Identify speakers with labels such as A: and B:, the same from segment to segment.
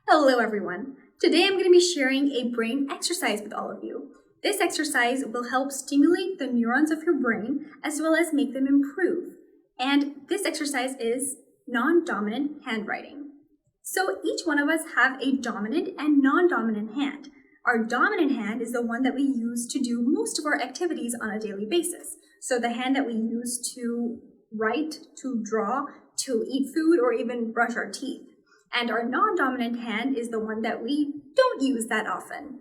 A: Hello everyone! Today I'm going to be sharing a brain exercise with all of you. This exercise will help stimulate the neurons of your brain as well as make them improve. And this exercise is non-dominant handwriting. So each one of us have a dominant and non-dominant hand. Our dominant hand is the one that we use to do most of our activities on a daily basis. So the hand that we use to write, to draw, to eat food, or even brush our teeth. And our non-dominant hand is the one that we don't use that often.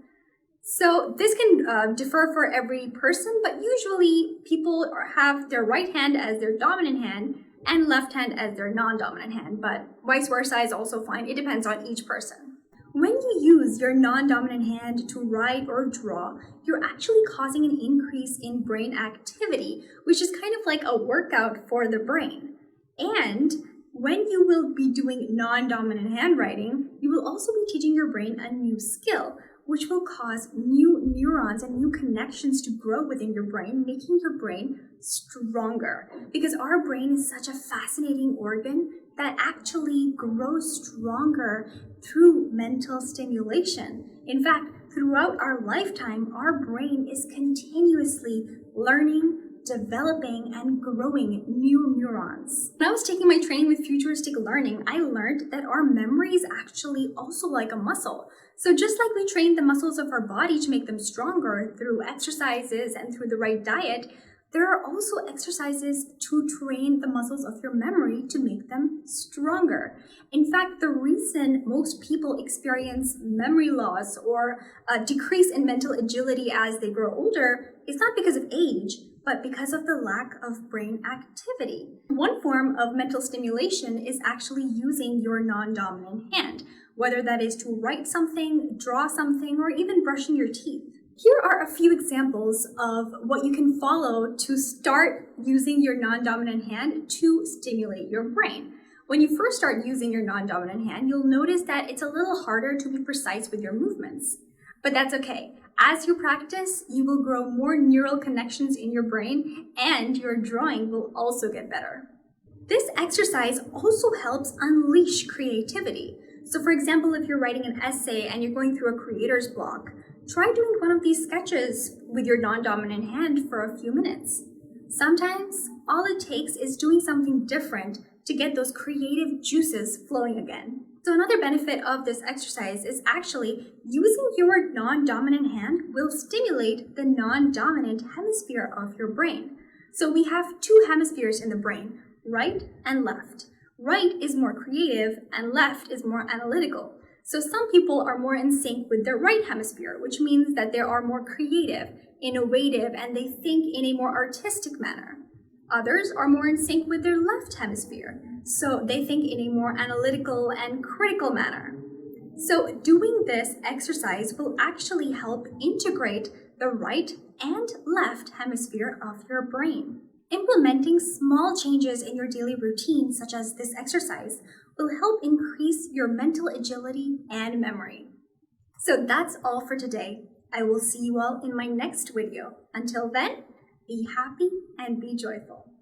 A: So this can differ for every person, but usually people have their right hand as their dominant hand and left hand as their non-dominant hand, but vice versa is also fine. It depends on each person. When you use your non-dominant hand to write or draw, you're actually causing an increase in brain activity, which is kind of like a workout for the brain. And when you will be doing non-dominant handwriting, you will also be teaching your brain a new skill, which will cause new neurons and new connections to grow within your brain, making your brain stronger. Because our brain is such a fascinating organ that actually grows stronger through mental stimulation. In fact, throughout our lifetime, our brain is continuously learning, developing and growing new neurons. When I was taking my training with futuristic learning, I learned that our memory is actually also like a muscle. So just like we train the muscles of our body to make them stronger through exercises and through the right diet, there are also exercises to train the muscles of your memory to make them stronger. In fact, the reason most people experience memory loss or a decrease in mental agility as they grow older is not because of age, but because of the lack of brain activity. One form of mental stimulation is actually using your non-dominant hand, whether that is to write something, draw something, or even brushing your teeth. Here are a few examples of what you can follow to start using your non-dominant hand to stimulate your brain. When you first start using your non-dominant hand, you'll notice that it's a little harder to be precise with your movements. But that's okay. As you practice, you will grow more neural connections in your brain and your drawing will also get better. This exercise also helps unleash creativity. So for example, if you're writing an essay and you're going through a creator's block, try doing one of these sketches with your non-dominant hand for a few minutes. Sometimes all it takes is doing something different to get those creative juices flowing again. So another benefit of this exercise is actually using your non-dominant hand will stimulate the non-dominant hemisphere of your brain. So we have two hemispheres in the brain, right and left. Right is more creative and left is more analytical. So some people are more in sync with their right hemisphere, which means that they are more creative, innovative, and they think in a more artistic manner. Others are more in sync with their left hemisphere, so they think in a more analytical and critical manner. So doing this exercise will actually help integrate the right and left hemisphere of your brain. Implementing small changes in your daily routine, such as this exercise, will help increase your mental agility and memory. So that's all for today. I will see you all in my next video. Until then, be happy and be joyful.